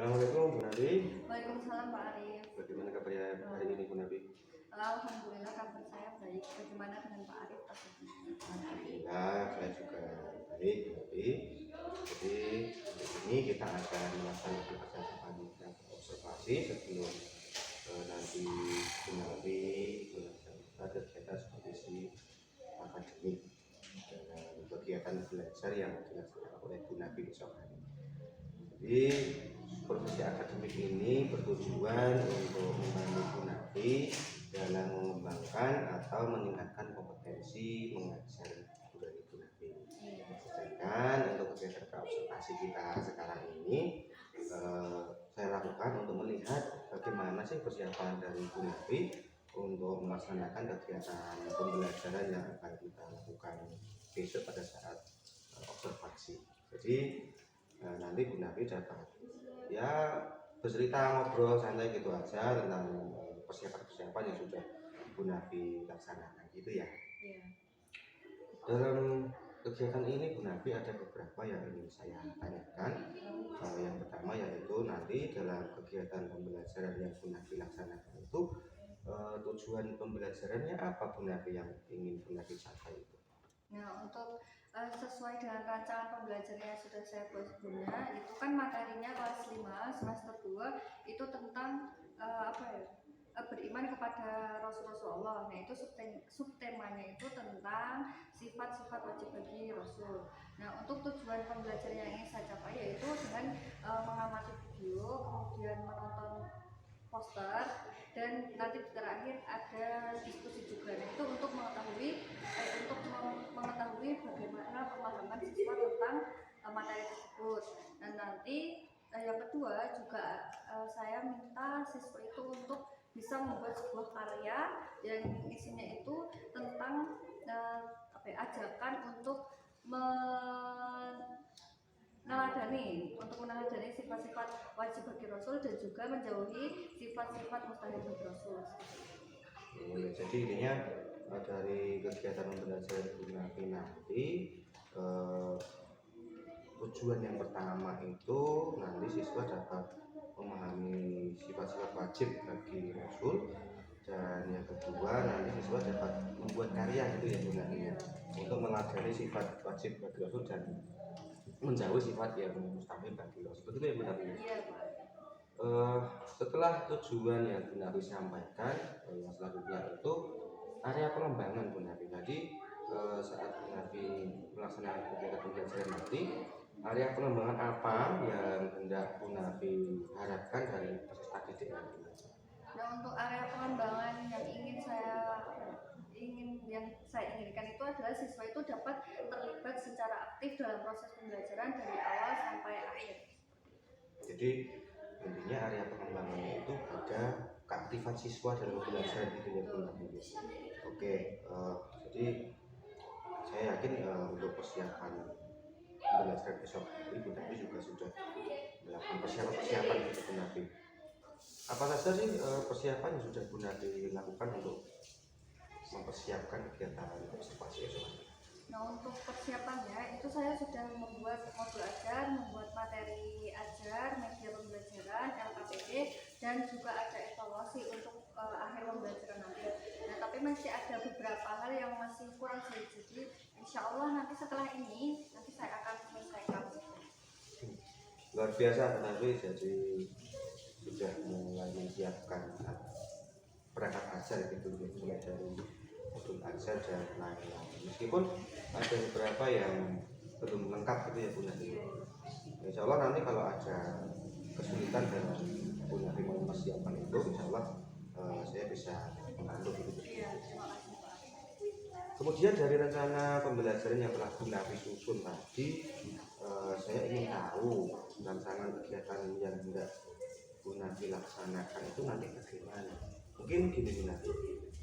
Assalamualaikum Bu Nabi. Waalaikumsalam Pak Arif. Bagaimana kabarnya hari ini Bu Nabi? Alhamdulillah kabar saya baik. Bagaimana dengan Pak Arif? Alhamdulillah saya juga baik Bu Nabi. Jadi hari ini kita akan melaksanakan kegiatan observasi sebelum nanti Bu Nabi melaksanakan kegiatan supervisi akademik dalam kegiatan belajar yang dilaksanakan oleh Bu Nabi besok hari. Jadi supervisi akademik ini bertujuan untuk membantu Bu Nabi dalam mengembangkan atau meningkatkan kompetensi mengajar dari Bu Nabi. Sedangkan untuk kegiatan observasi kita sekarang ini saya lakukan untuk melihat bagaimana sih persiapan dari Bu Nabi untuk melaksanakan kegiatan pembelajaran yang akan kita lakukan besok pada saat observasi. Jadi nanti Bu Nabi dapat ya bercerita ngobrol santai gitu aja tentang persiapan-persiapan yang sudah Bu Nabi laksanakan gitu ya. Dalam kegiatan ini Bu Nabi ada beberapa yang ingin saya tanyakan. Yang pertama yaitu nanti dalam kegiatan pembelajaran yang Bu Nabi laksanakan itu tujuan pembelajarannya apa Bu Nabi yang ingin Bu Nabi capai itu? Nah, untuk sesuai dengan rancangan pembelajaran yang sudah saya buat sebelumnya, itu kan materinya kelas 5 semester 2 itu tentang beriman kepada Rasulullah. Nah, itu subtemanya itu tentang sifat-sifat wajib bagi Rasul. Nah, untuk tujuan pembelajaran yang ingin saya capai yaitu dengan mengamati video, kemudian menonton poster, dan nanti terakhir ada diskusi juga. Nah, itu untuk mengetahui bagaimana pemahaman siswa tentang materi tersebut. Dan nanti yang kedua juga saya minta siswa itu untuk bisa membuat sebuah karya yang isinya itu tentang ajakan untuk meneladani sifat-sifat wajib bagi Rasul dan juga menjauhi sifat-sifat mustahil bagi Rasul. Jadi intinya dari kegiatan pembelajaran Bu Nabi nanti tujuan yang pertama itu nanti siswa dapat memahami sifat-sifat wajib bagi Rasul, dan yang kedua nanti siswa dapat membuat karya gitu ya Bu Nabi untuk meladani sifat wajib bagi Rasul dan menjauhi sifat yang mustahil bagi Rasul. Betul ya Bu Nabi? Iya, Pak. Setelah tujuan yang Bu Nabi sampaikan, yang selanjutnya itu area pengembangan Bu Nabi. Jadi saat Bu Nabi melaksanakan kegiatan pembelajaran nanti, area pengembangan apa yang hendak Bu Nabi harapkan dari peserta didik nanti? Nah, untuk area pengembangan yang saya inginkan itu adalah siswa itu dapat terlibat secara aktif dalam proses pembelajaran dari awal sampai akhir. Jadi intinya area pengembangannya itu pada keaktifan siswa dalam belajar gitu ya Bu Nabi. Oke, jadi saya yakin untuk persiapan belajar besok hari Bu Nabi juga sudah melakukan persiapan gitu Bu Nabi. Apa saja sih persiapan yang sudah Bu Nabi lakukan untuk mempersiapkan kegiatan observasi esok hari? Nah, untuk persiapannya itu saya sudah membuat modul ajar, membuat materi ajar, media pembelajaran, LKPD, dan juga ada evaluasi untuk akhir pembelajaran nanti. Nah, tapi masih ada beberapa hal yang masih kurang sedikit. Jadi insya Allah nanti setelah ini nanti saya akan selesaikan. Luar biasa Bu Nabi, jadi sudah mulai menyiapkan perangkat ajar gitu, mulai dari modul ajar dan lain-lain. Meskipun ada beberapa yang belum lengkap gitu ya Bu Nabi. Insya Allah nanti kalau ada kesulitan dan Bu Nabi mau mempersiapkan itu, insya Allah saya bisa membantu gitu. Kemudian dari rencana pembelajaran yang telah Bu Nabi susun tadi, saya ingin tahu rancangan kegiatan yang hendak Bu Nabi laksanakan itu nanti bagaimana. Mungkin gini Bu Nabi,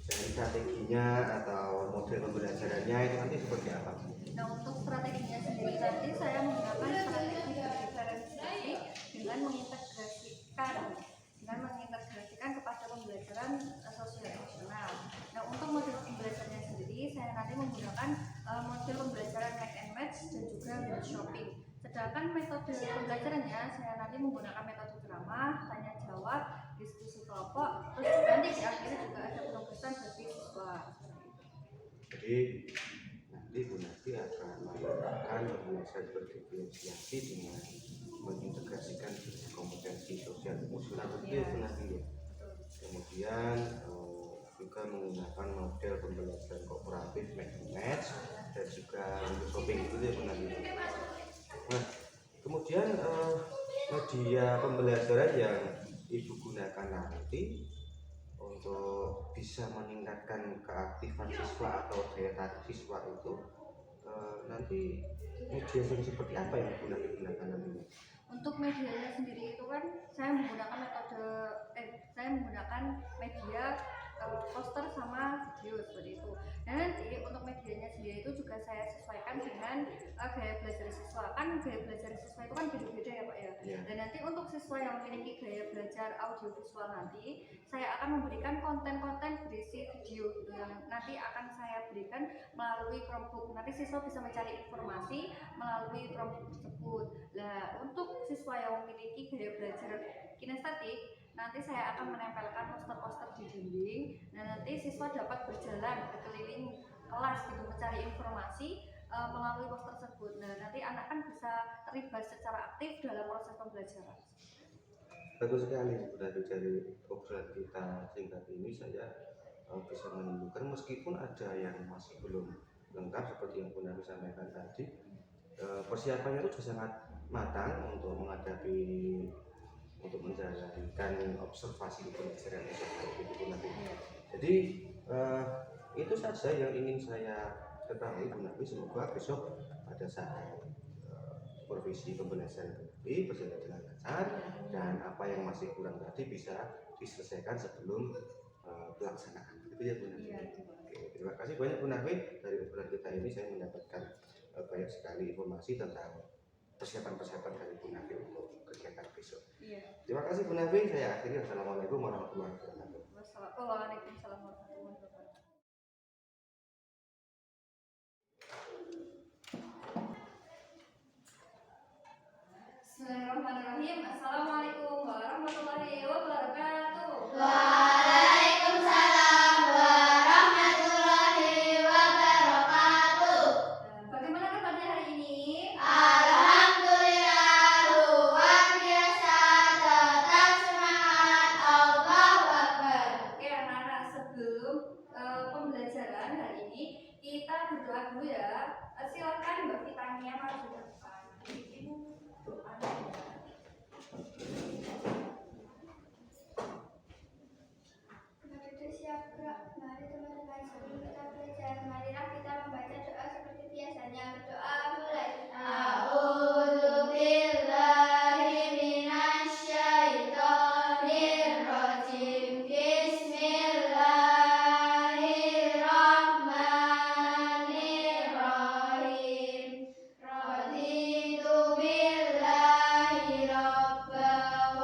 dari strateginya atau model pembelajarannya itu nanti seperti apa? Nah, untuk strateginya sendiri nanti saya menggunakan strategi diferensiasi dengan mengintegrasikan kepada pembelajaran sosial emosional. Nah, untuk model pembelajarannya sendiri saya nanti menggunakan model pembelajaran mix and match dan juga shopping. Sedangkan metode pembelajarannya saya nanti menggunakan metode bersama, tanya jawab, diskusi kelompok, terus juga nanti di akhirnya juga ada penugasan bagi siswa. Jadi nanti Bu Nafi akan melakukan pembahasan berdiferensiasi dengan mengintegrasikan kompetensi sosial emosional begitu ya Bu Nafi ya. Kemudian juga menggunakan model pembelajaran kooperatif match dan juga untuk shopping itu ya Bu Nafi. Nah, kemudian media pembelajaran yang Ibu gunakan nanti untuk bisa meningkatkan keaktifan siswa atau daya tarik siswa itu nanti media yang seperti apa yang Ibu Nafi gunakan nantinya? Untuk medianya sendiri itu kan saya menggunakan media poster sama video seperti itu. Dan nanti untuk medianya sendiri itu juga saya sesuaikan dengan gaya belajar siswa. Kan gaya belajar siswa itu kan beda-beda ya Pak ya. Yeah. Dan nanti untuk siswa yang memiliki gaya belajar audiovisual nanti saya akan memberikan konten-konten berisi video gitu yang nanti akan saya berikan melalui Chromebook. Nanti siswa bisa mencari informasi melalui Chromebook tersebut. Nah, untuk siswa yang memiliki gaya belajar kinestetik, nanti saya akan menempelkan poster-poster di dinding. Nah, nanti siswa dapat berjalan berkeliling kelas gitu mencari informasi melalui poster tersebut. Nah, nanti anak kan bisa terlibat secara aktif dalam proses pembelajaran. Bagus sekali berarti dari obrolan kita singkat ini saya bisa menunjukkan meskipun ada yang masih belum lengkap seperti yang Bu Nafi sampaikan tadi, persiapannya itu sudah sangat matang untuk menjalankan observasi pembelajaran itu Bu Nafi. Jadi itu saja yang ingin saya ketahui Bu Nafi. Semoga besok pada saat supervisi pembelajaran nanti berjalan dengan lancar dan apa yang masih kurang tadi bisa diselesaikan sebelum pelaksanaan. Itu ya Bu Nafi. Oke, terima kasih banyak Bu Nafi. Dari obrolan kita ini saya mendapatkan banyak sekali informasi tentang persiapan-persiapan dari Bu Nafi untuk kegiatan besok. Terima kasih Bu Nafi. Saya akhiri. Assalamualaikum warahmatullahi wabarakatuh. Waalaikumsalam warahmatullahi wabarakatuh. Bismillahirrahmanirrahim. Assalamualaikum warahmatullahi wabarakatuh. Waalaikumsalam warahmatullahi wabarakatuh. Bagaimana kabarnya hari ini? Alhamdulillah luar biasa, tetap semangat, Allahu Akbar. Oke anak-anak, sebelum pembelajaran hari ini kita berdoa dulu ya. Silakan Mbak Fitania maju ke depan. Ini doa. Sudah siap gerak, mari teman-teman sebelum kita belajar, marilah kita membaca doa seperti biasanya. Berdoa mulai. A'udzubillahi minasyaitonirrajim. Bismillahirrahmanirrahim. Raditu billahi rabban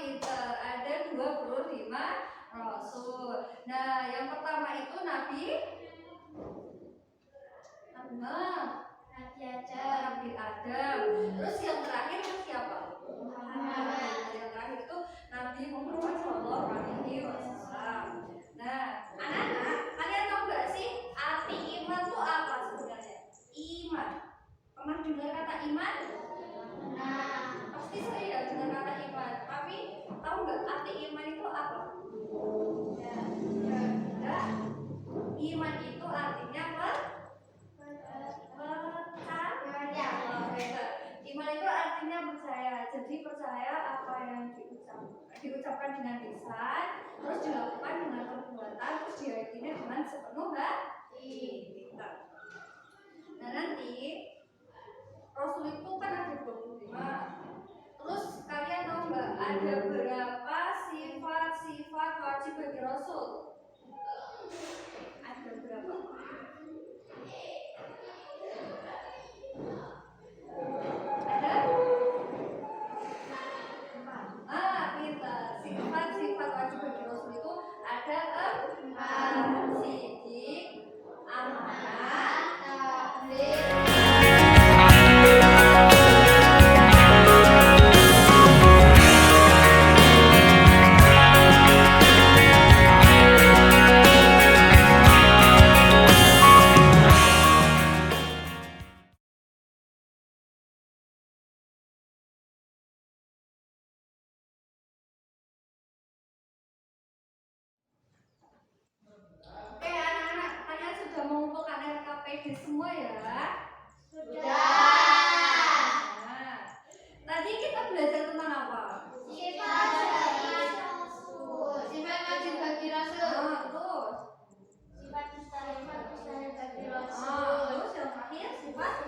pinter. Ada 25 rasul. Nah, yang pertama itu Nabi Nabi Adam. Terus yang terakhir itu siapa? Muhammad. Yang terakhir itu Nabi Muhammad SAW. Nah, anak-anak, kalian tahu nggak sih arti iman itu apa sebenarnya? Iman. Pernah dengar kata iman? Nah, pasti saya dengar kata iman. Tapi tahu nggak arti iman itu apa? Ya. Iman itu artinya iman itu artinya percaya. Jadi percaya apa yang diucapkan dengan lisan, terus dilakukan dengan perbuatan, terus diyakini dengan sepenuh hati. Nah, nanti Rasul itu kan ada 25. Terus kalian tahu nggak ada berapa sifat-sifat wajib bagi Rasul? Ada berapa? Ada? 4. Pintar. Sifat-sifat wajib bagi Rasul itu ada 4. Sidik, amanah, tabligh. Oke anak-anak, kalian sudah mengumpulkan RKPD semua ya? Sudah. Nah, tadi kita belajar tentang apa? Sifat wajib bagi Rasul. Terus? Sifat mustahil bagi Rasul. Terus yang terakhir sifat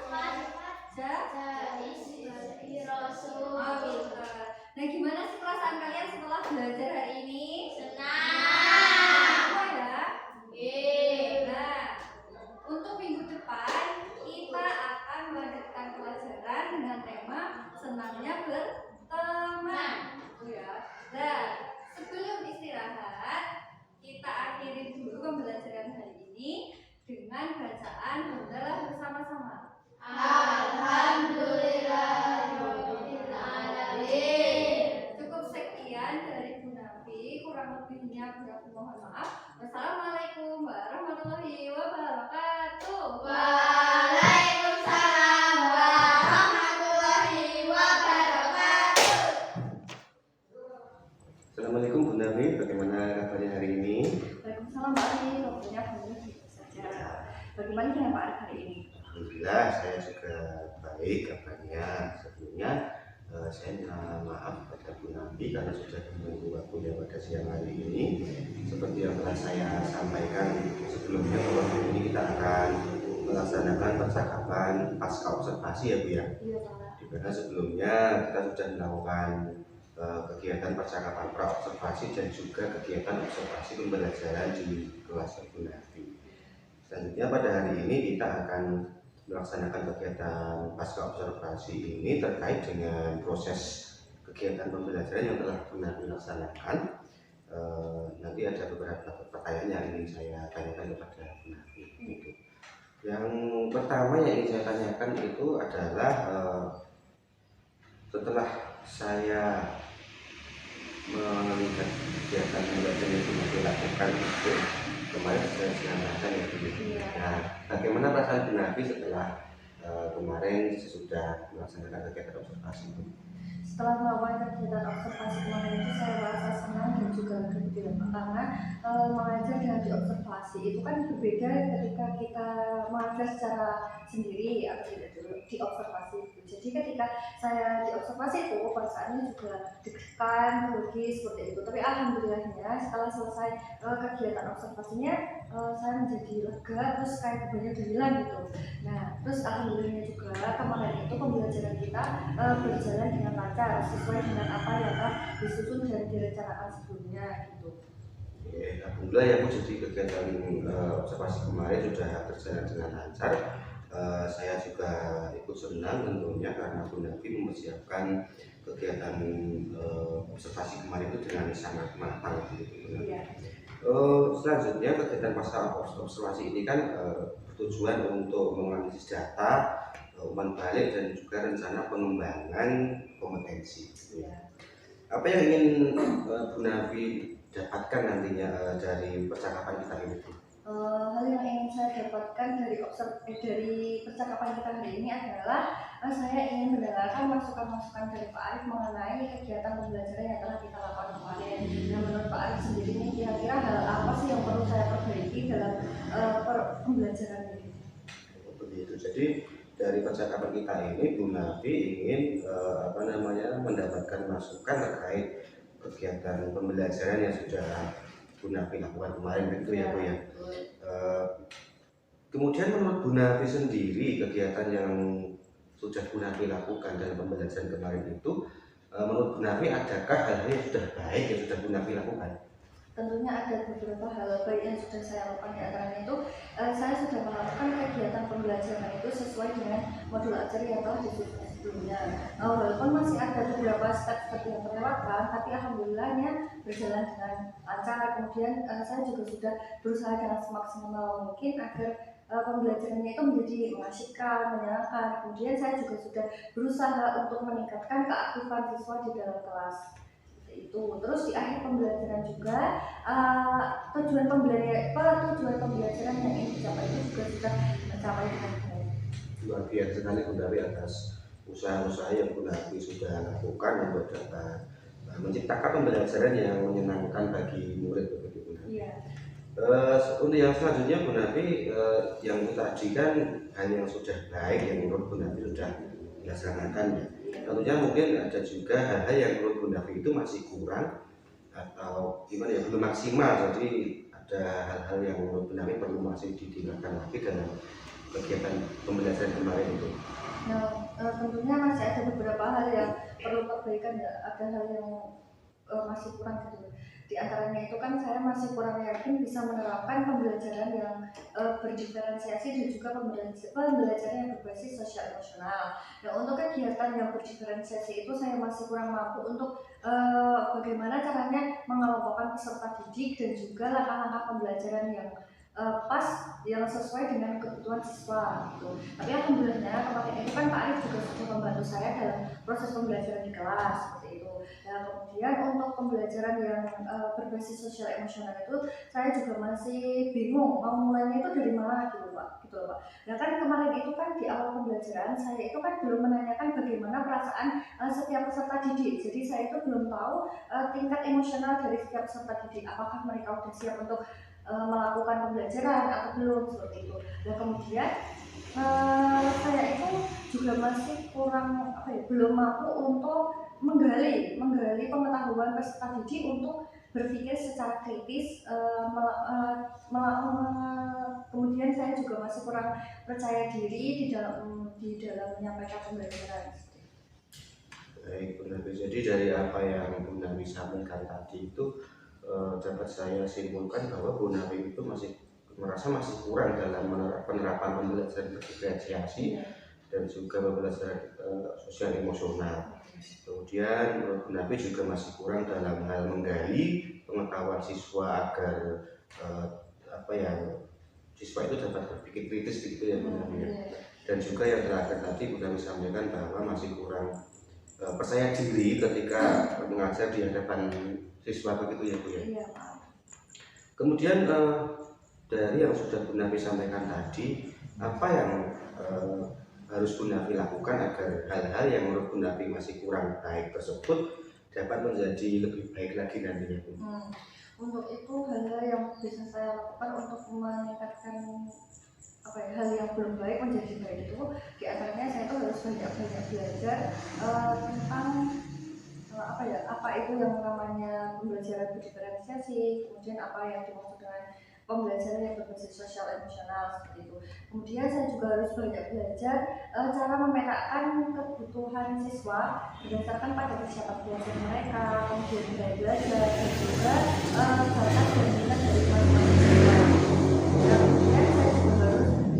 Jais bagi Rasul. pintar. Nah, gimana sih perasaan kalian setelah belajar hari ini? Senang. Semua ya? Yeay. Nah, untuk minggu depan kita akan melanjutkan pelajaran dengan tema senangnya berteman. Ya. Dan sebelum istirahat, kita akhiri dulu pembelajaran hari ini dengan bacaan hamdalah bersama-sama. Alhamdulillahirabbil alamin. Cukup sekian dari Bu Nafi, kurang lebihnya Bu Nafi mohon maaf. Wassalamualaikum warahmatullahi wabarakatuh. Waalaikumsalam warahmatullahi wabarakatuh. Assalamualaikum Bu Nafi, bagaimana kabarnya hari ini? Waalaikumsalam Pak Ari, waktunya kembali saja. Bagaimana dengan Pak Ari hari ini? Alhamdulillah saya juga baik kabarnya. Sebelumnya saya minta maaf kepada Bu Nafi karena sudah menunggu waktunya pada siang hari ini. Seperti yang telah saya sampaikan sebelumnya, bahwa hari ini kita akan melaksanakan percakapan pasca observasi ya Bu ya. Iya Pak. Di mana sebelumnya kita sudah melakukan kegiatan percakapan pra observasi dan juga kegiatan observasi pembelajaran di kelas Bu Nafi. Selanjutnya pada hari ini kita akan melaksanakan kegiatan pasca observasi ini terkait dengan proses kegiatan pembelajaran yang telah benar dilaksanakan. Nanti ada beberapa pertanyaan yang ingin saya tanyakan kepada Bu Nafi. Gitu. Yang pertama yang ingin saya tanyakan itu adalah setelah saya melihat kegiatan pembelajaran yang sudah dilakukan itu kemarin saya sampaikan ya Bu. Nah, bagaimana perasaan Bu Nafi setelah kemarin sesudah melaksanakan kegiatan observasi itu? Setelah melakukan kegiatan observasi kemarin itu saya merasa senang dan juga gembira karena mengajar dengan diobservasi itu kan berbeda ketika kita mengajar secara sendiri atau tidak diobservasi itu. Jadi ketika saya diobservasi itu perasaannya juga deg-degan, grogi seperti itu. Tapi alhamdulillahnya setelah selesai kegiatan observasinya saya menjadi lega, terus kayak bebannya udah hilang gitu. Nah, terus alhamdulillahnya juga kemarin itu pembelajaran kita berjalan dengan lancar sesuai dengan apa yang telah disusun dan direncanakan sebelumnya gitu. Alhamdulillah ya Bu, jadi kegiatan observasi kemarin sudah berjalan dengan lancar. Saya juga ikut senang tentunya karena Bu Nafi mempersiapkan kegiatan observasi kemarin itu dengan sangat matang gitu. Iya. Selanjutnya kegiatan pasca observasi ini kan bertujuan untuk menganalisis data, umpan balik dan juga rencana pengembangan kompetensi. Gitu ya. Apa yang ingin Bu Nafi dapatkan nantinya dari percakapan kita ini? Hal yang ingin saya dapatkan dari percakapan kita hari ini adalah saya ingin mendengarkan masukan-masukan dari Pak Arif mengenai kegiatan pembelajaran yang telah kita lakukan kemarin. Dan menurut Pak Arif sendiri ini kira-kira hal apa sih yang perlu saya perbaiki dalam pembelajaran ini? Begitu. Jadi dari percakapan kita ini Bu Nafi ingin mendapatkan masukan terkait kegiatan pembelajaran yang sudah Bu Nafi lakukan kemarin gitu ya Bu ya. Kemudian menurut Bu Nafi sendiri kegiatan yang sudah Bu Nafi lakukan dalam pembelajaran kemarin itu menurut Bu Nafi adakah hal-hal yang sudah baik yang sudah Bu Nafi lakukan? Tentunya ada beberapa hal baik yang sudah saya lakukan. Di antaranya itu saya sudah melakukan kegiatan pembelajaran itu sesuai dengan modul ajar yang telah disusun sebelumnya. Walaupun masih ada beberapa step yang terlewatkan, tapi alhamdulillahnya berjalan dengan lancar. Kemudian saya juga sudah berusaha dengan semaksimal mungkin agar pembelajarannya itu menjadi mengasyikkan, menyenangkan. Kemudian saya juga sudah berusaha untuk meningkatkan keaktifan siswa di dalam kelas. Itu terus di akhir pembelajaran juga tujuan pembelajaran yang ingin dicapai itu juga sudah mencapai dengan baik. Luar biasa sekali Bu Nafi atas usaha-usaha yang Bu Nafi sudah lakukan untuk dapat menciptakan pembelajaran yang menyenangkan bagi murid begitu Bu Nafi. Iya. Untuk yang selanjutnya Bu Nafi yang tadi kan hal yang sudah baik yang menurut Bu Nafi sudah dilaksanakan ya. Tentunya mungkin ada juga hal-hal yang menurut Bu Nafi itu masih kurang atau gimana ya, belum maksimal. Jadi ada hal-hal yang menurut Bu Nafi perlu masih ditingkatkan lagi dalam kegiatan pembelajaran kemarin itu. Nah, tentunya masih ada beberapa hal yang perlu perbaikan ya. Ada hal yang masih kurang gitu. Di antaranya itu kan saya masih kurang yakin bisa menerapkan pembelajaran yang berdiferensiasi dan juga pembelajaran yang berbasis sosial emosional. Nah, untuk kegiatan yang berdiferensiasi itu saya masih kurang mampu untuk bagaimana caranya mengelompokkan peserta didik dan juga langkah-langkah pembelajaran yang pas yang sesuai dengan kebutuhan siswa gitu. Tapi alhamdulillahnya kemarin itu kan Pak Arif juga sudah membantu saya dalam proses pembelajaran di kelas seperti itu. Nah, kemudian untuk pembelajaran yang berbasis sosial emosional itu saya juga masih bingung mau mulainya itu dari mana gitu Pak. Nah kan kemarin itu kan di awal pembelajaran saya itu kan belum menanyakan bagaimana perasaan setiap peserta didik. Jadi saya itu belum tahu tingkat emosional dari setiap peserta didik. Apakah mereka sudah siap untuk melakukan pembelajaran atau belum seperti itu. Nah kemudian saya itu juga masih kurang belum mampu untuk menggali pengetahuan peserta didik untuk berpikir secara kritis. Kemudian saya juga masih kurang percaya diri di dalam menyampaikan pembelajaran. Baik Bu Nafi, jadi dari apa yang Bu Nafi sampaikan tadi itu dapat saya simpulkan bahwa Bu Nafi itu merasa masih kurang dalam penerapan pembelajaran berdiferensiasi dan juga pembelajaran sosial emosional. Kemudian Bu Nafi juga masih kurang dalam hal menggali pengetahuan siswa agar siswa itu dapat berpikir kritis begitu ya Bu Nafi. Dan juga yang terakhir tadi Bu Nafi sampaikan bahwa masih kurang percaya diri ketika mengajar di hadapan siswa begitu ya Bu ya. Iya Pak. Kemudian dari yang sudah Bu Nafi sampaikan tadi, apa yang harus Bu Nafi lakukan agar hal-hal yang menurut Bu Nafi masih kurang baik tersebut dapat menjadi lebih baik lagi nantinya Bu? Untuk itu hal-hal yang bisa saya lakukan untuk meningkatkan hal yang belum baik menjadi baik itu diantaranya saya itu harus banyak belajar tentang apa itu yang namanya pembelajaran berdiferensiasi, kemudian apa yang dimaksud dengan pembelajaran yang berbasis sosial emosional seperti itu. Kemudian saya juga harus banyak belajar cara memetakan kebutuhan siswa berdasarkan pada kesiapan belajar mereka, kemudian nilai belajar dan juga bakat dan minat dari masing-masing siswa. Kemudian saya juga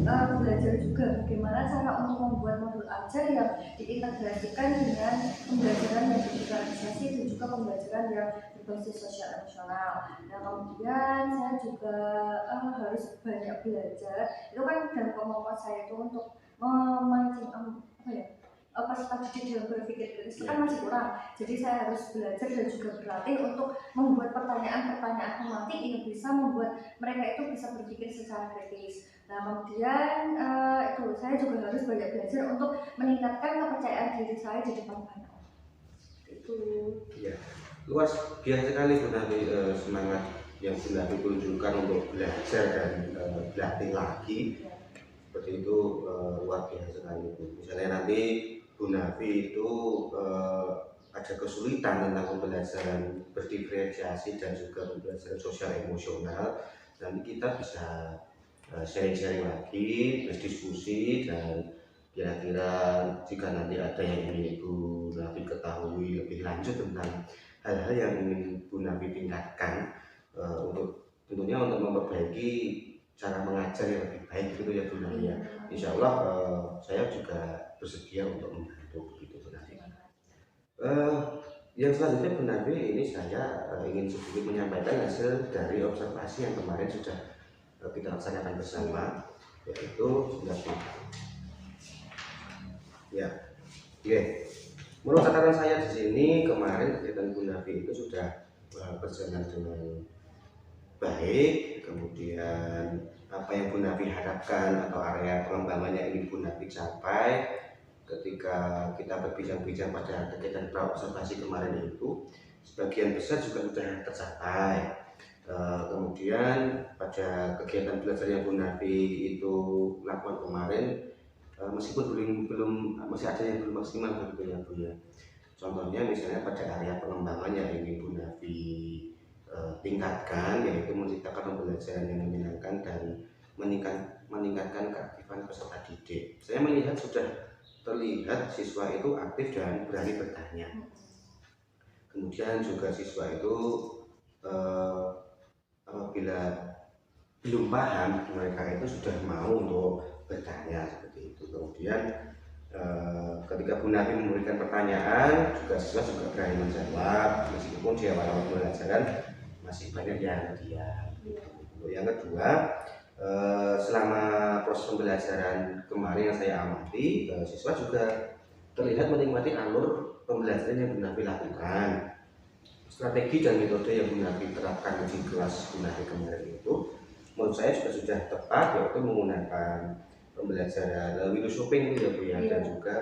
harus belajar juga juga bagaimana cara untuk membuat modul ajar yang diintegrasikan dengan pembelajaran yang digitalisasi dan juga pembelajaran yang berbasis sosial emosional. Nah kemudian saya juga harus banyak belajar. Itu kan dalam kemampuan saya itu untuk memancing peserta didik dalam berpikir kritis itu kan masih kurang. Jadi saya harus belajar dan juga berlatih untuk membuat pertanyaan-pertanyaan pematik yang bisa membuat mereka itu bisa berpikir secara kritis. Nah kemudian itu saya juga harus banyak belajar untuk meningkatkan kepercayaan diri saya di depan banyak orang. Itu. Ya, luar biasa sekali Bu Nafi, semangat yang Bu Nafi tunjukkan untuk belajar dan berlatih lagi. Seperti itu luar biasa sekali Bu. Misalnya nanti Bu Nafi itu ada kesulitan tentang pembelajaran berdiferensiasi dan juga pembelajaran sosial emosional, nanti kita bisa sharing-sharing lagi, berdiskusi, dan kira-kira jika nanti ada yang ingin Bu Nafi ketahui lebih lanjut tentang hal-hal yang ingin Bu Nafi tingkatkan untuk tentunya untuk memperbaiki cara mengajar yang lebih baik gitu ya Bu Nafi ya. Insya Allah saya juga bersedia untuk membantu begitu Bu Nafi. Yang selanjutnya Bu Nafi, ini saya ingin sedikit menyampaikan hasil dari observasi yang kemarin sudah kita laksanakan bersama, yaitu ya, oke. Menurut catatan saya di sini kemarin kegiatan Bu Nafi itu sudah berjalan dengan baik. Kemudian apa yang Bu Nafi harapkan atau area pengembangan yang ingin Bu Nafi capai ketika kita berbincang-bincang pada kegiatan praobservasi kemarin itu sebagian besar juga sudah tercapai. Kemudian pada kegiatan belajar yang Bu Nafi itu lakukan kemarin, meskipun belum masih ada yang belum maksimal begitu ya Bu ya. Contohnya misalnya pada area pengembangan yang ingin Bu Nafi tingkatkan, yaitu menciptakan pembelajaran yang menyenangkan dan meningkatkan keaktifan peserta didik. Saya melihat sudah terlihat siswa itu aktif dan berani bertanya. Kemudian juga siswa itu apabila belum paham, mereka itu sudah mau untuk bertanya seperti itu. Kemudian ketika Bu Nafi memberikan pertanyaan, juga siswa juga berani menjawab meskipun di awal-awal pembelajaran masih banyak yang diam. Yang kedua, selama proses pembelajaran kemarin yang saya amati, siswa juga terlihat menikmati alur pembelajaran yang Bu Nafi lakukan. Strategi dan metode yang Bu Nafi terapkan di kelas Bu Nafi kemarin itu menurut saya juga sudah tepat, yaitu menggunakan pembelajaran window shopping itu ya Bu ya, dan juga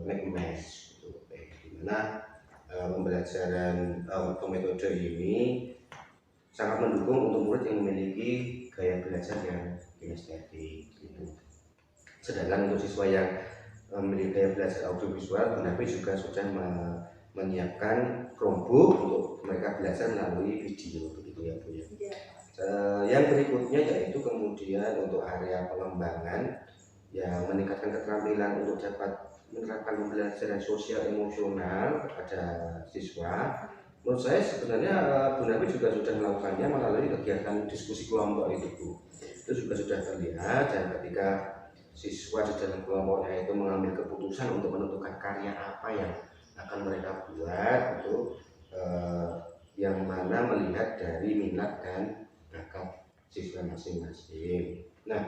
make mesh gitu. Dimana pembelajaran atau metode ini sangat mendukung untuk murid yang memiliki gaya belajar yang kinestetik gitu. Sedangkan untuk siswa yang memiliki gaya belajar audiovisual, Bu Nafi juga sudah menyiapkan Chromebook untuk mereka belajar melalui video begitu ya Bu ya. Yang berikutnya yaitu kemudian untuk area pengembangan yang meningkatkan keterampilan untuk dapat menerapkan pembelajaran sosial emosional kepada siswa. Menurut saya sebenarnya Bu Nafi juga sudah melakukannya melalui kegiatan diskusi kelompok itu Bu. Itu juga sudah terlihat, dan ketika siswa di dalam kelompoknya itu mengambil keputusan untuk menentukan karya apa yang akan mereka buat itu yang mana melihat dari minat dan bakat siswa masing-masing. Nah,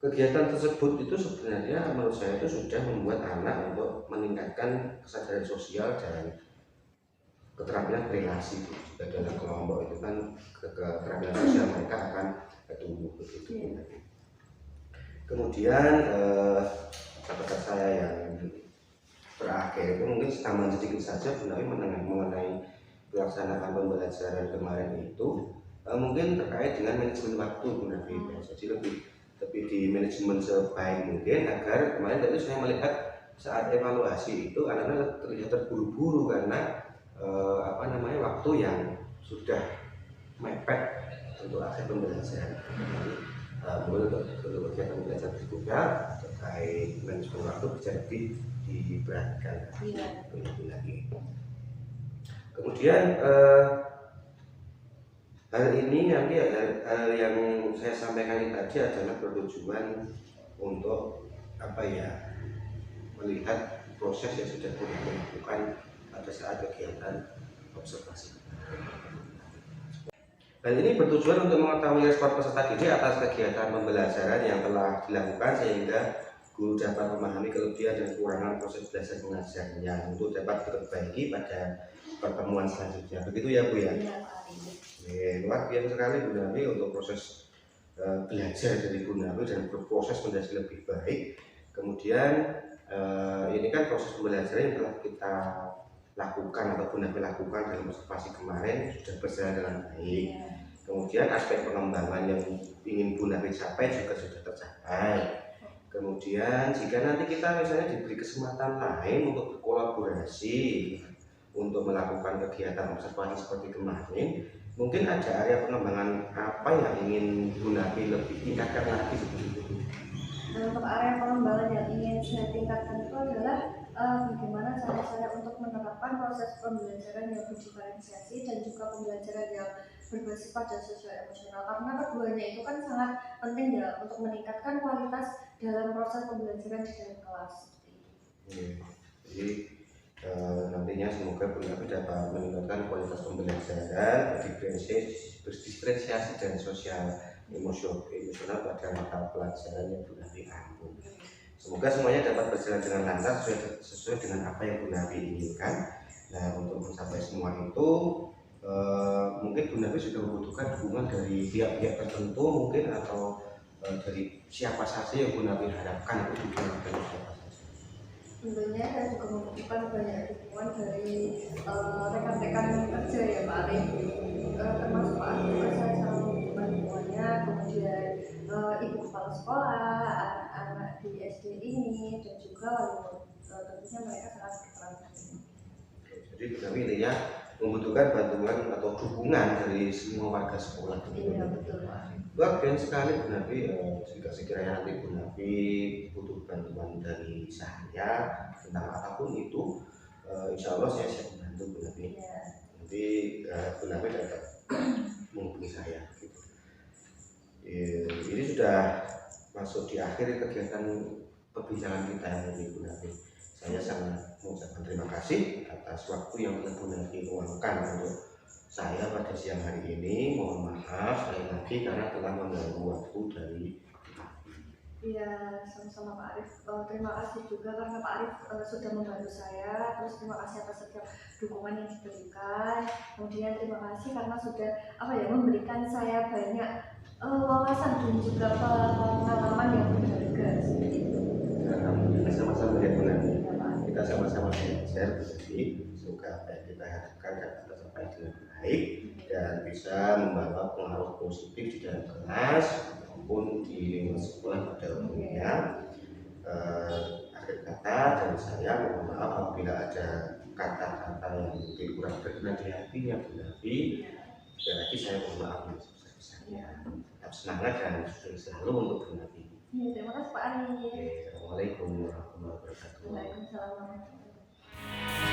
kegiatan tersebut itu sebenarnya menurut saya itu sudah membuat anak untuk meningkatkan kesadaran sosial dan keterampilan relasi juga dalam kelompok. Itu kan keterampilan sosial mereka akan tumbuh begitu. Kemudian catatan saya yang terakhir itu mungkin tambahan sedikit saja Bu Nafi mengenai pelaksanaan pembelajaran kemarin itu mungkin terkait dengan manajemen waktu Bu Nafi. Jadi lebih di manajemen sebaik mungkin agar kemarin tadi saya melihat saat evaluasi itu anak-anak terlihat terburu-buru karena waktu yang sudah mepet untuk akhir pembelajaran. Untuk kegiatan pembelajaran berikutnya terkait manajemen waktu bisa lebih diperhatikan lagi. Kemudian hal ini nanti hal yang saya sampaikan tadi adalah bertujuan untuk apa ya, melihat proses yang sudah pernah dilakukan pada saat kegiatan observasi. Hal ini bertujuan untuk mengetahui respon peserta didik atas kegiatan pembelajaran yang telah dilakukan sehingga guru dapat memahami kelebihan dan kekurangan proses belajar mengajarnya untuk dapat diperbaiki pada pertemuan selanjutnya. Begitu ya Bu ya? Iya, Pak Arif. Luar biasa sekali Bu Nabi untuk proses belajar dari Bu Nabi dan berproses menjadi lebih baik. Kemudian ini kan proses pembelajaran yang telah kita lakukan atau Bu Nabi lakukan dalam observasi kemarin sudah berjalan dengan baik. Kemudian aspek pengembangan yang ingin Bu Nabi capai juga sudah tercapai. Kemudian jika nanti kita misalnya diberi kesempatan lain untuk berkolaborasi untuk melakukan kegiatan observasi seperti kemarin, mungkin ada area pengembangan apa yang ingin Bu Nabi lebih tingkatkan lagi seperti itu? Nah, untuk area pengembangan yang ingin saya tingkatkan itu adalah bagaimana cara saya untuk menerapkan proses pembelajaran yang berdiferensiasi dan juga pembelajaran yang berbasis pada sosial emosional, karena keduanya itu kan sangat penting ya untuk meningkatkan kualitas dalam proses pembelajaran di dalam kelas. Jadi nantinya semoga Bu Nabi dapat meningkatkan kualitas pembelajaran berdiferensiasi dan sosial emosional pada mata pelajaran yang Bu Nabi ambil. Semoga semuanya dapat berjalan dengan lancar sesuai dengan apa yang Bu Nabi inginkan. Nah, untuk mencapai semua itu mungkin Bu Nabi juga membutuhkan dukungan dari pihak-pihak tertentu mungkin, atau dari siapa saja yang Bu Nabi harapkan itu dukungan dari siapa saja. Tentunya saya juga membutuhkan banyak dukungan dari rekan-rekan kerja ya Pak Arif, termasuk Pak Arif juga saya selalu membutuhkan dukungannya, kemudian ibu kepala sekolah, anak-anak di SD ini, dan juga wali murid. Tentunya mereka sangat berperan penting. Jadi Bu Nabi intinya membutuhkan bantuan atau dukungan dari semua warga sekolah. Iya betul Pak. Luar biasa sekali Bu Nabi. Jika sekiranya nanti Bu Nabi butuh bantuan dari saya tentang apapun itu, insya Allah saya siap membantu Bu Nabi. Iya. Nanti Bu Nabi dapat menghubungi saya. Gitu. Ini sudah masuk di akhir kegiatan perbincangan kita ini Bu Nabi. Saya sangat mengucapkan terima kasih atas waktu yang telah Bu Nabi luangkan untuk saya pada siang hari ini. Mohon maaf sekali lagi karena telah mengganggu waktu dari Iya, sama-sama Pak Arif. Terima kasih juga karena Pak Arif sudah membantu saya. Terus terima kasih atas setiap dukungan yang diberikan. Kemudian terima kasih karena sudah memberikan saya banyak wawasan dan juga pengalaman yang berharga seperti itu. Kita sama-sama ya Bu Nabi. Ya, Pak. Kita sama-sama belajar Bu Nabi. Semoga apa yang kita harapkan dapat tercapai dengan baik dan bisa membawa pengaruh positif di dalam kelas maupun di lingkungan sekolah pada umumnya. Akhir kata dari saya, mohon maaf apabila ada kata-kata yang mungkin kurang berkenan di hatinya Bu Nabi. Sekali lagi saya mohon maaf yang sebesar-besarnya. Tetap semangat dan sukses selalu untuk Bu Nabi. Ya, terima kasih Pak Arif. Assalamualaikum warahmatullahi wabarakatuh. Waalaikumsalam warahmatullahi wabarakatuh.